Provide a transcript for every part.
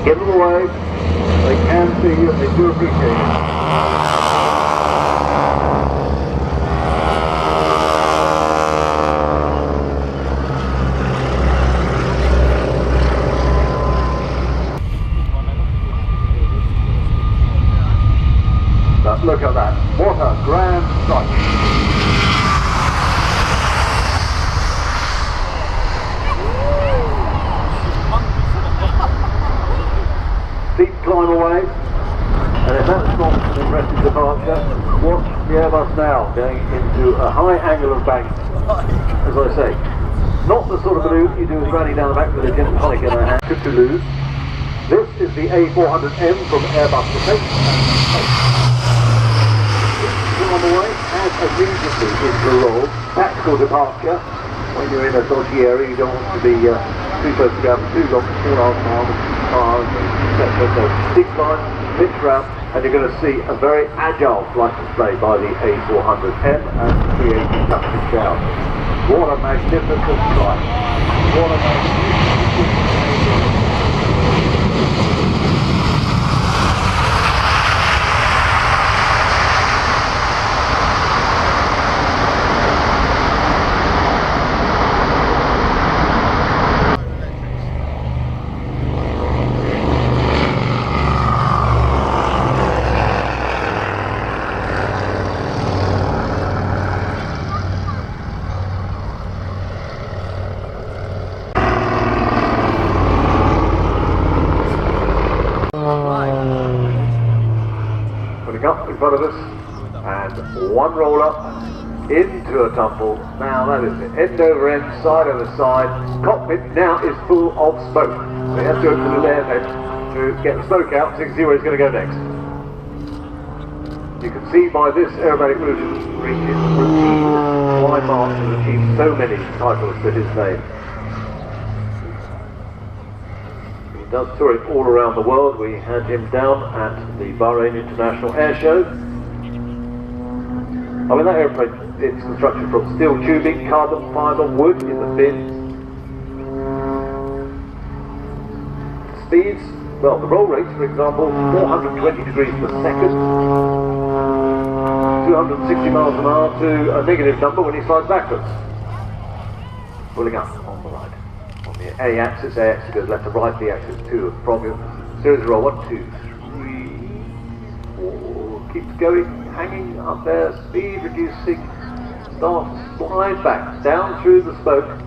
Give them away. They can see you, they do appreciate it. But look at that. What a grand sight. Steep climb away, and if that's not an impressive departure, watch the Airbus now going into a high angle of bank. As I say, not the sort of manoeuvre you do with running down the back with a gin and tonic in their hand to Toulouse. This is the A400M from Airbus Defence. On the way, and immediately into a roll, tactical departure. When you're in a dodgy area, you don't want to be too close to ground for too long, 4.5 miles, cars, etc. So steep climb, pitch round, and you're going to see a very agile flight display by the A400M and 380 touch down. What a magnificent flight! What a magnificent up in front of us, and one roll up into a tumble. Now that is it, end over end, side over side. Cockpit now is full of smoke. We have to open the air vent to get the smoke out so you can see where it's going to go next. You can see by this aerobatic routine why Mark has achieved so many titles to his name. He does tour it all around the world. We had him down at the Bahrain International Airshow. I mean, that airplane, it's constructed from steel tubing, carbon fibre, wood in the fin. Speeds, well, the roll rates, for example, 420 degrees per second, 260 miles an hour to a negative number when he slides backwards. Pulling up on the right. On the A-axis goes left to right, the axis to and from you. Series roll, 1, 2, 3, 4, keeps going, hanging up there, speed reducing, starts to slide back, down through the smoke.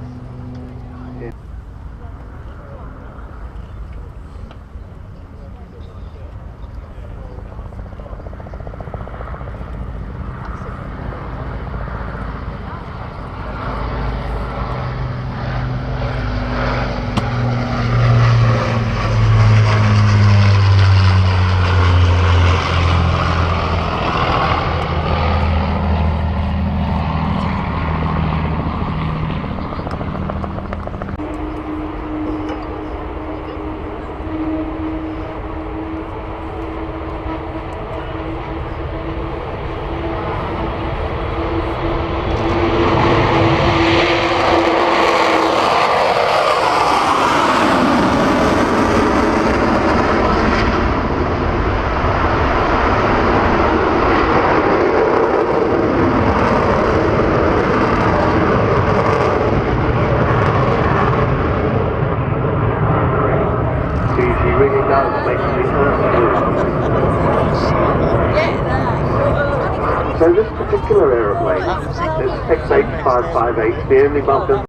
So this particular aeroplane, this X8558, the only Vulcan.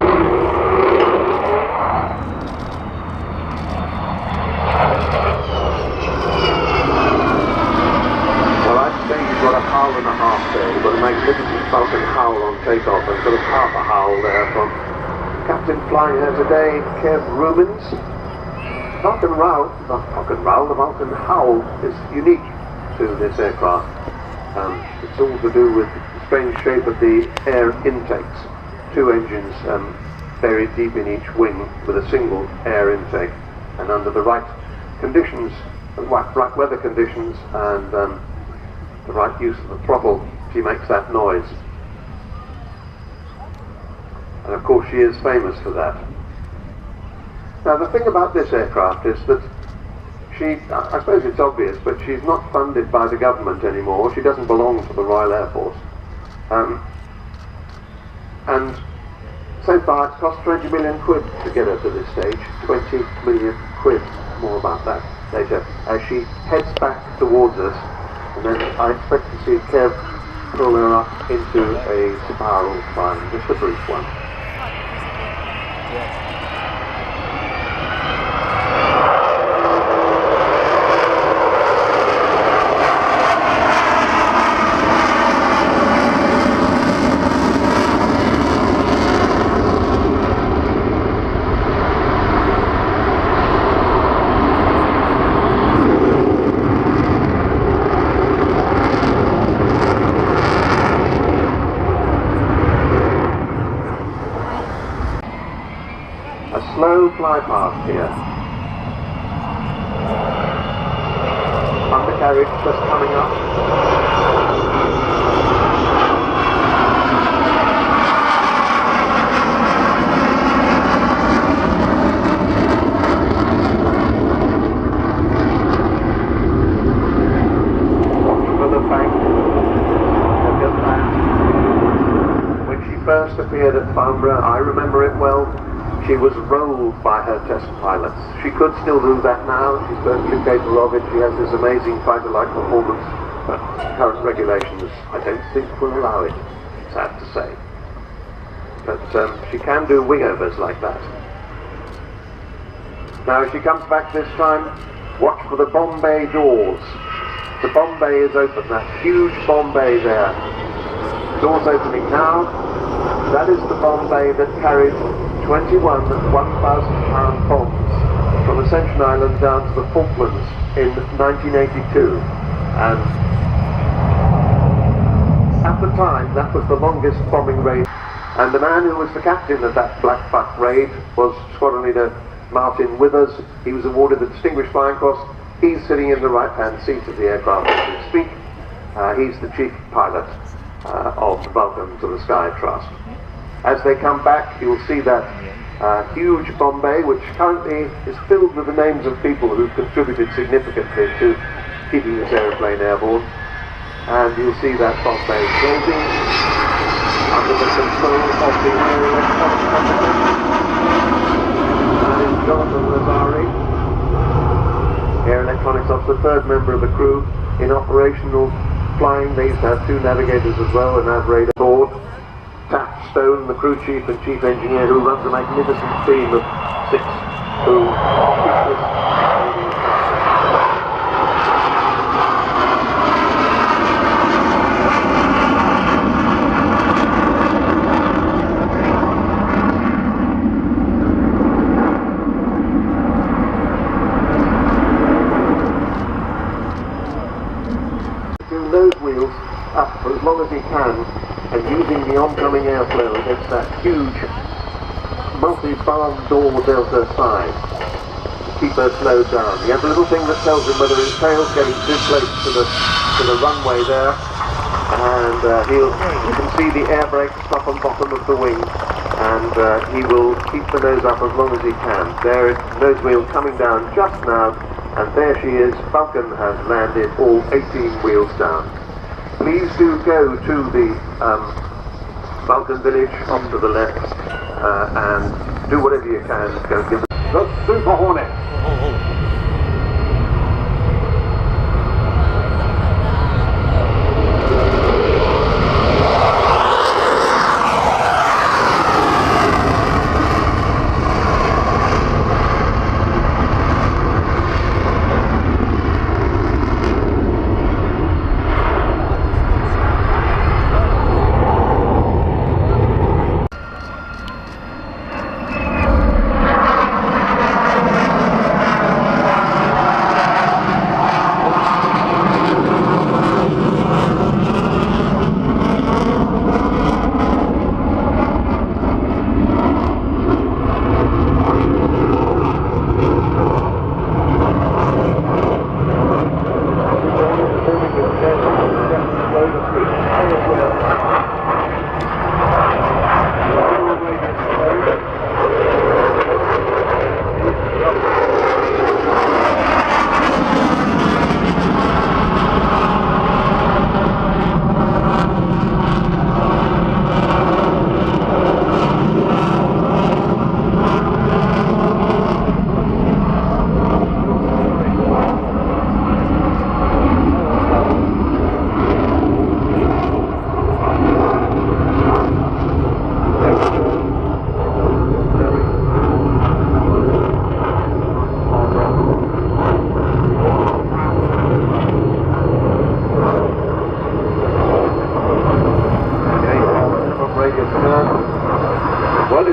Well, I'd say you've got a howl and a half there. You've got a magnificent Vulcan howl on takeoff and sort of half a howl there from Captain flying here today, Kev Rubens. The Vulcan howl is unique to this aircraft. It's all to do with the strange shape of the air intakes. Two engines buried deep in each wing with a single air intake, and under the right conditions, right weather conditions, and the right use of the throttle, she makes that noise. And of course she is famous for that. Now the thing about this aircraft is that I suppose it's obvious, but she's not funded by the government anymore. She doesn't belong to the Royal Air Force. And so far it's cost 20 million quid to get her to this stage. 20 million quid. More about that later. As she heads back towards us, and then I expect to see Kev pull her up into a spiral climb, just a brief one. Slow fly past here. Undercarriage just coming up. Watch for the bank. Look at that. When she first appeared at Farnborough, I remember it well. She was rolled by her test pilots. She could still do that now. She's perfectly capable of it. She has this amazing fighter-like performance, but current regulations, I don't think, will allow it, sad to say. But she can do wingovers like that. Now, as she comes back this time, watch for the bomb bay doors. The bomb bay is open, that huge bomb bay there. Doors opening now. That is the bomb bay that carried 21 1,000-pound bombs from Ascension Island down to the Falklands in 1982, and at the time that was the longest bombing raid, and the man who was the captain of that Black Buck raid was Squadron Leader Martin Withers. He was awarded the Distinguished Flying Cross. He's sitting in the right-hand seat of the aircraft as we speak. He's the chief pilot of the Welcome to the Sky Trust. As they come back, you'll see that huge bomb bay, which currently is filled with the names of people who've contributed significantly to keeping this aeroplane airborne. And you'll see that bomb bay closing under the control of the Air Electronics Officer. That is Jonathan Lazari, Air Electronics Officer, third member of the crew. In operational flying, they used to have two navigators as well, and have radar aboard. Stone, the crew chief and chief engineer, who runs a magnificent team of 6 who keep this do nose wheels up for as long as he can, and using the oncoming airflow against that huge multi-barn door delta side to keep her slowed down. He has a little thing that tells him whether his tail's getting too close to the runway there, and you can see the air brakes top and bottom of the wing, and he will keep the nose up as long as he can. There is nose wheel coming down just now, and there she is. Falcon has landed, all 18 wheels down. Please do go to the Falcon Village off to the left and do whatever you can to go give the Super Hornet.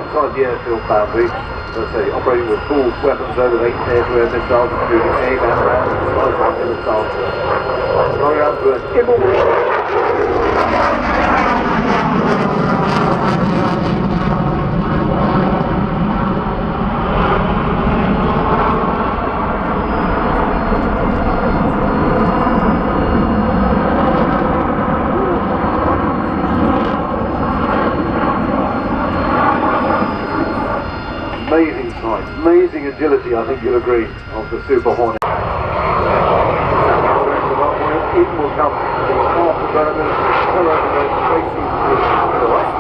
outside the airfield boundary, as I say, operating with full weapons over the air-to-air missiles, including AIM and RAAM, as well as missiles. Going out to a gimbal. Amazing sight, amazing agility, I think you'll agree, of the Super Hornet. It will come afterburners, turbo straight into the right.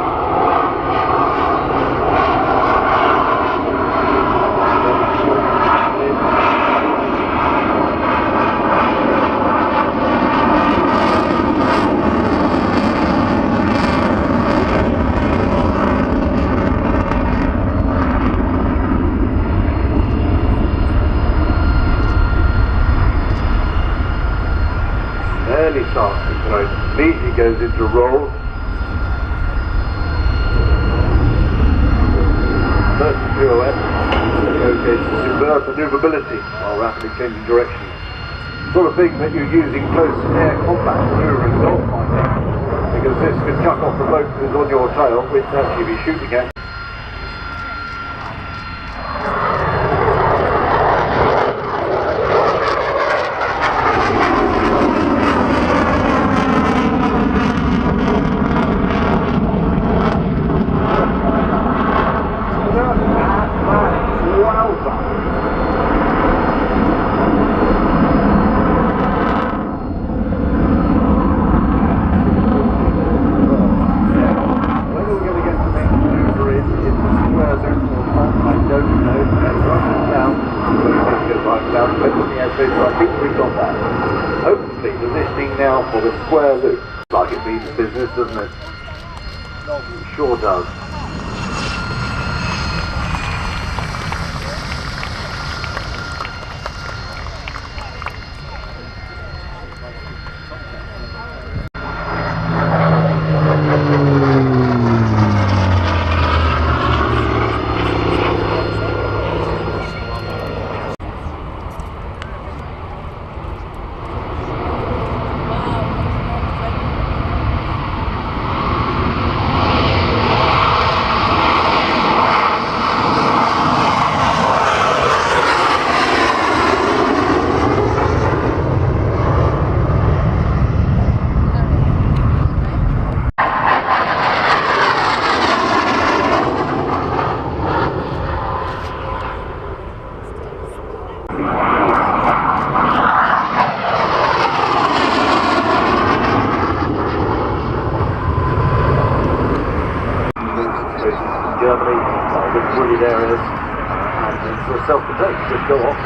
Early starts to throw, immediately goes into roll. First pirouette, showcases superb manoeuvrability while rapidly changing direction. Sort of thing that you're using close air combat manoeuvring dogfighting, because this can chuck off the boat that is on your tail, which actually be shooting at. I think we got that. Hopefully positioning now for the square loop. Like it means business, doesn't it? It sure does. Germany, some of the wooded areas, and for self-protect, just go off,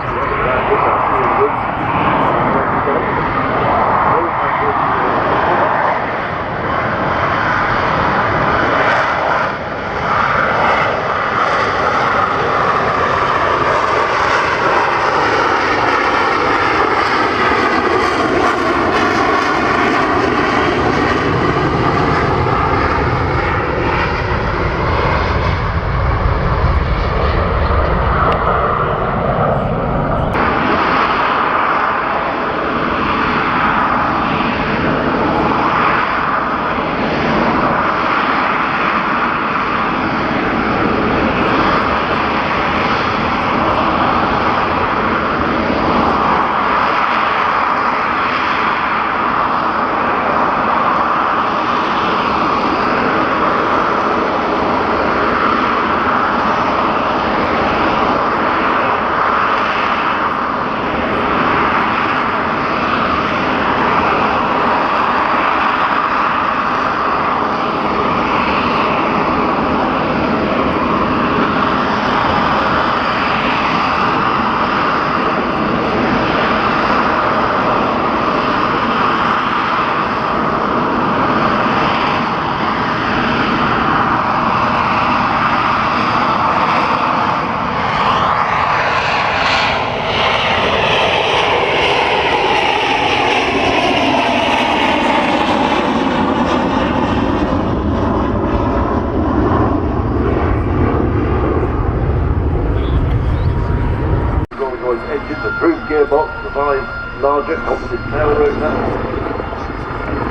gearbox, the 5 larger composite tail rotor.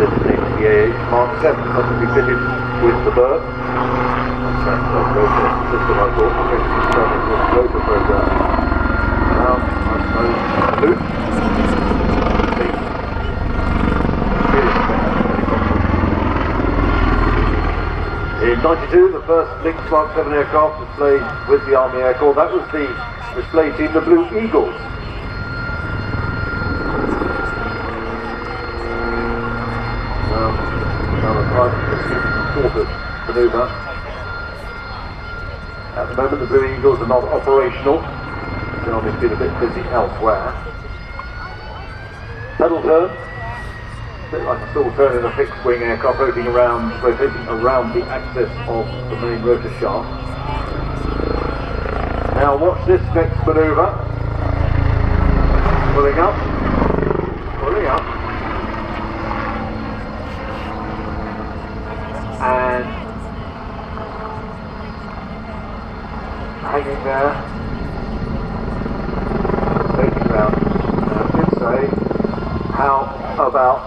Designated the AH Mark 7, that will be fitted with the bird. That's the rotor system I thought was going to be starting with the rotor program. Now, I suppose, the loop. In '92, the first Lynx Mark 7 aircraft displayed with the Army Air Corps. That was the display team, the Blue Eagles. Now the pilot manoeuvre. At the moment, the Blue Eagles are not operational. The Army's been a bit busy elsewhere. Pedal turn. A bit like a stall turn in a fixed-wing aircraft rotating around the axis of the main rotor shaft. Now watch this next manoeuvre. Pulling up, and hanging there, taking round. Now I did say, how about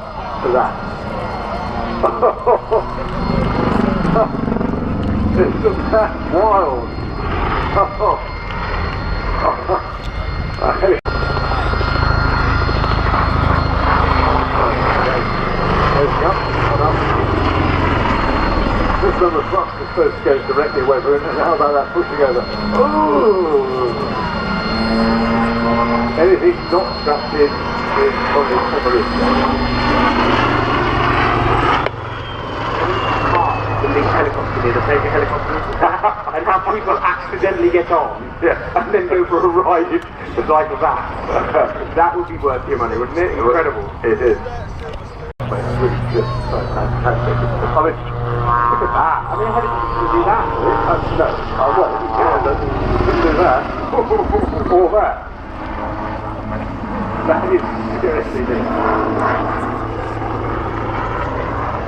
that? Isn't that wild? This on the thrust is supposed to go directly away from it, and how about that pushing over? Ooh! Anything not strapped in is probably on the risk. The Lynx helicopter near the Taker helicopter and how people accidentally get on and then go for a ride like that. That would be worth your money, wouldn't it? Incredible. It is. It's really just so fantastic. I mean, look at that. I mean, how did you do that? No, I won't. Couldn't do that. Or that. That is seriously neat.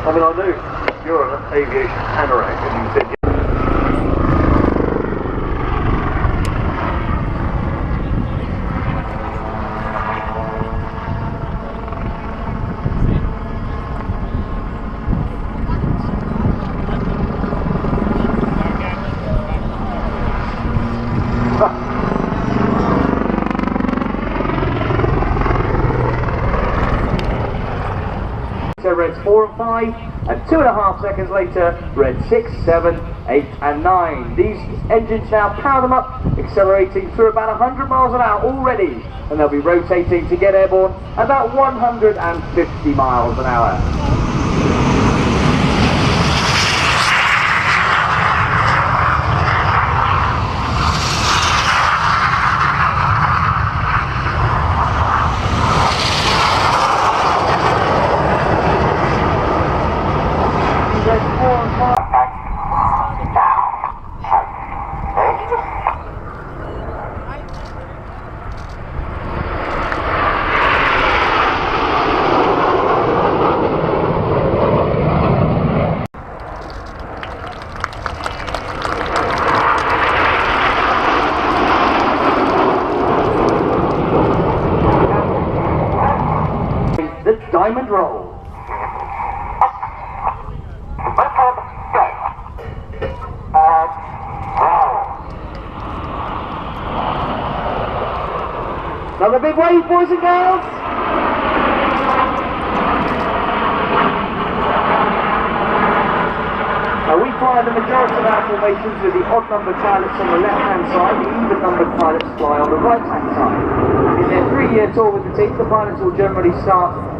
I mean, I know you're an aviation anorak, and you said so reds 4 and 5, and 2.5 seconds later, red 6, 7, 8 and 9. These engines now power them up, accelerating through about 100 miles an hour already, and they'll be rotating to get airborne about 150 miles an hour. The diamond roll. Another big wave, boys and girls. Now we fly the majority of our formations with the odd numbered pilots on the left hand side, the even numbered pilots fly on the right hand side. In their 3-year tour with the team, the pilots will generally start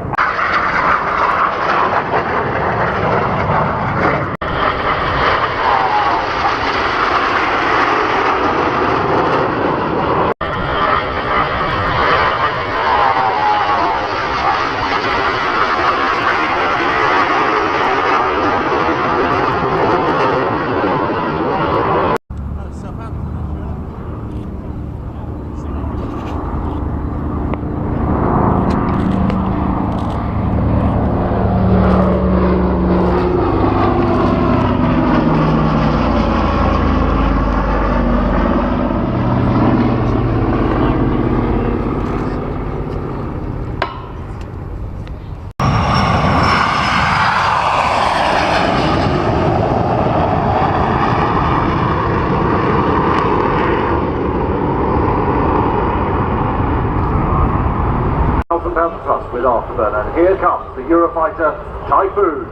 Brisbane, and here comes the Eurofighter Typhoon.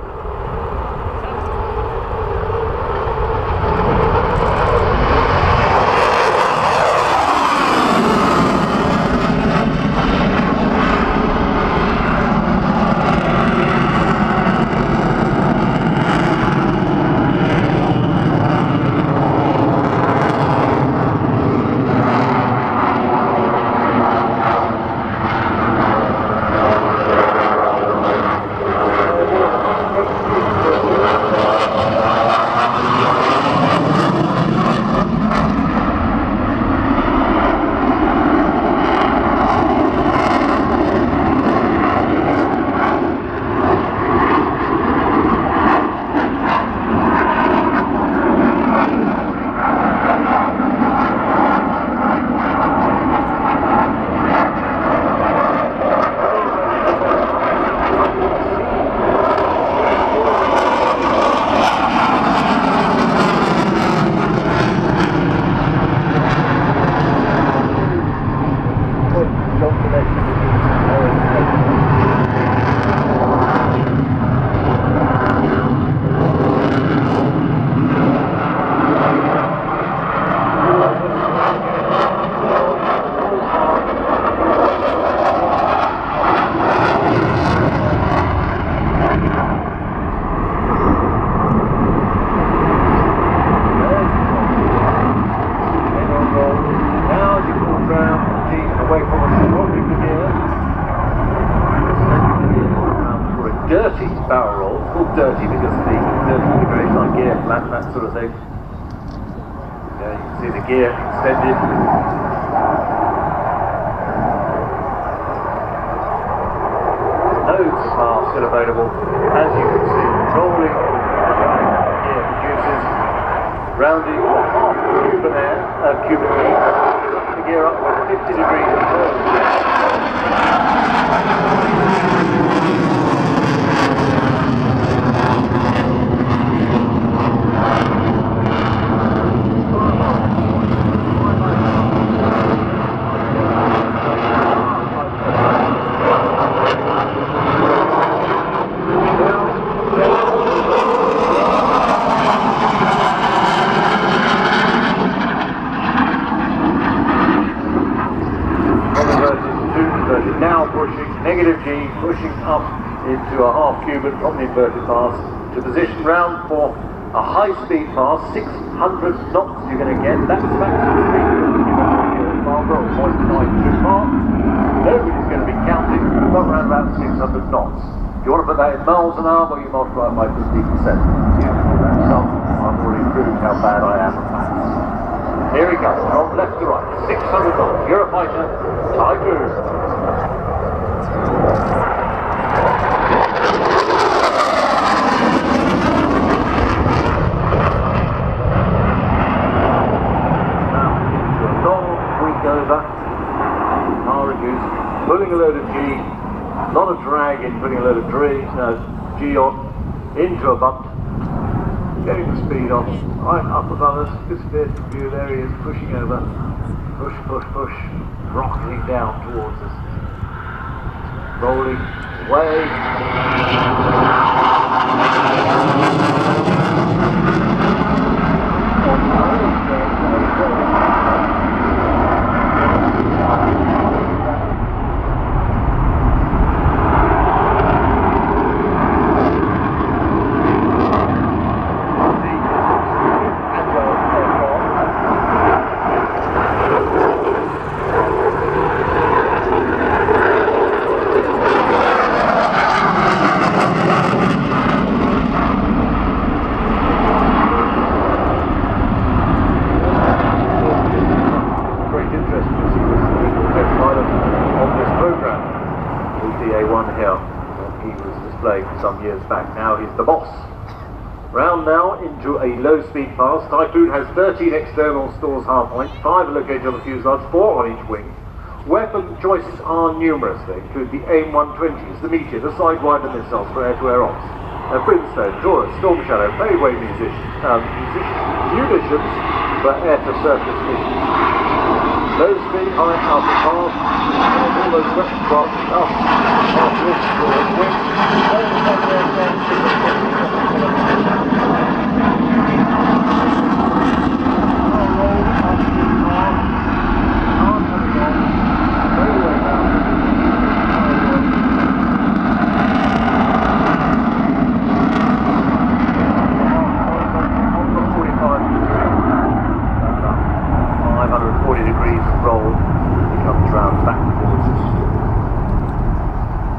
Dirty barrel roll. It's called dirty because the dirty integration on gear flat, that sort of thing. Yeah, you can see the gear extended. Loads of power still available, as you can see, rolling gear produces, rounding half cubic air, cubic feet, the gear up with 50 degrees of curve. Now pushing negative G, pushing up into a half cubic from the inverted pass to position round for a high speed pass, 600 knots you're going to get. That's maximum speed you're going to get at Farnborough, 0.92 mark. Nobody's going to be counting, but around about 600 knots. If you want to put that in miles an hour, well, you multiply it by 50%. I've already proved how bad I am at maths. Here he goes, from left to right, 600 knots. Eurofighter Typhoon. Putting a load of G, not a drag in putting a load of G on, into a bump, getting the speed on, right up above us, disappeared from view, there he is, pushing over, push, push, push, rocketing down towards us, rolling away. Some years back. Now he's the boss. Round now into a low-speed pass. Typhoon has 13 external stores hardpoints, 5 are located on the fuselage, 4 on each wing. Weapon choices are numerous. They include the AIM-120s, the Meteor, the Sidewinder missiles for air-to-air ops, Brimstone, Taurus, Storm Shadow, Fairway munitions for air-to-surface missions. Low speed, high alpha path, all those weapon craft up, after this, wing,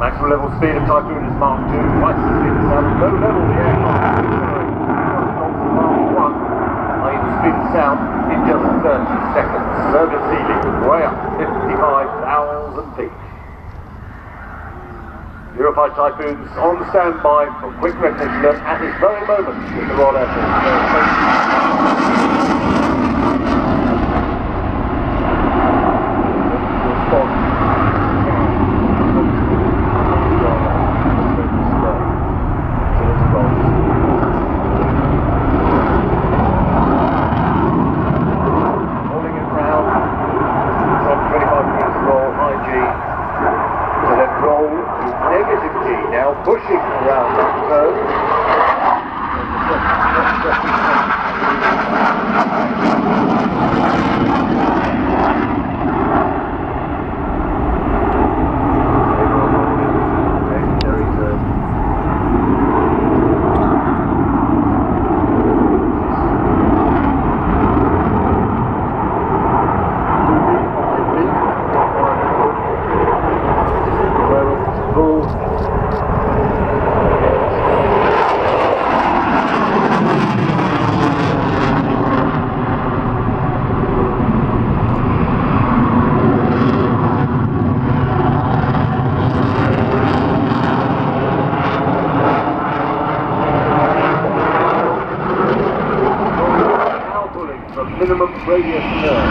maximum level speed of Typhoon is Mark 2, twice the speed of sound. Low level, the aircraft Mark 1, i.e. the speed of sound, in just 30 seconds. Service ceiling way up 55,000 feet. Eurofied Typhoons on standby for quick recognition at this very moment with the Royal Air Force. Pushing around that curve. Minimum radius curve.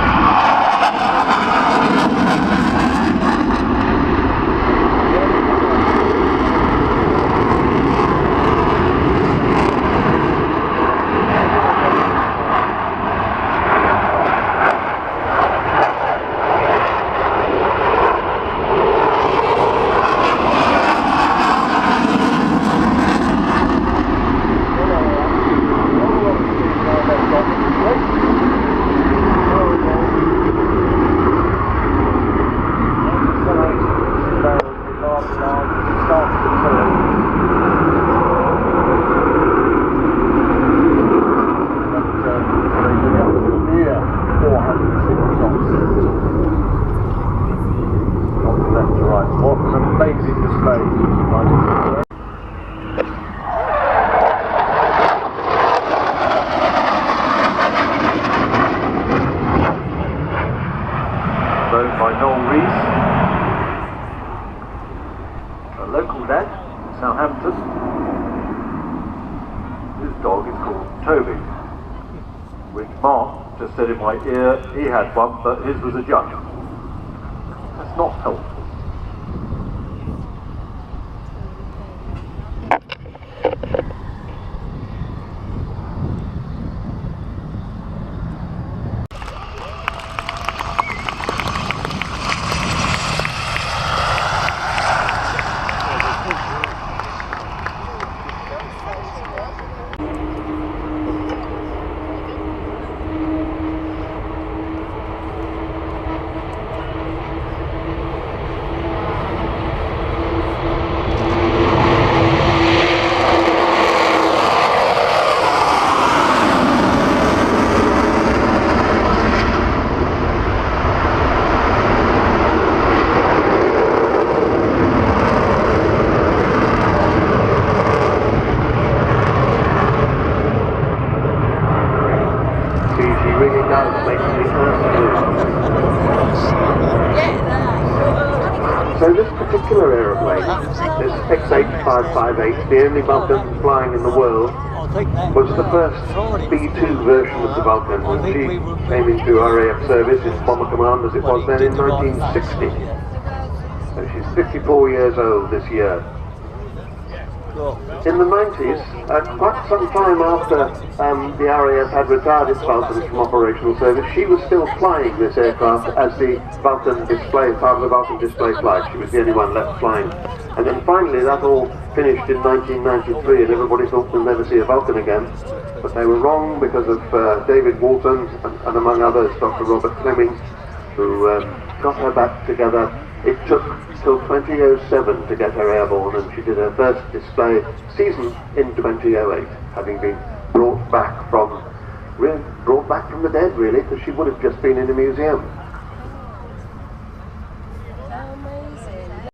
By Noel Rees, a local lad in Southampton. His dog is called Toby, which Mark just said in my ear he had one, but his was a jug. That's not helpful. So this particular aeroplane, this X8558, the only Vulcan flying in the world, was the first B2 version of the Vulcan when she came into RAF service in Bomber Command as it was then in 1960. So she's 54 years old this year. In the 90s, quite some time after the RAF had retired its Falcons from operational service, she was still flying this aircraft as the Falcon display, part of the Falcon display flight. She was the only one left flying. And then finally that all finished in 1993 and everybody thought we'll never see a Falcon again. But they were wrong because of David Walton and among others Dr. Robert Fleming, who got her back together. It took till 2007 to get her airborne, and she did her first display season in 2008, having been brought back from the dead, really, because she would have just been in a museum.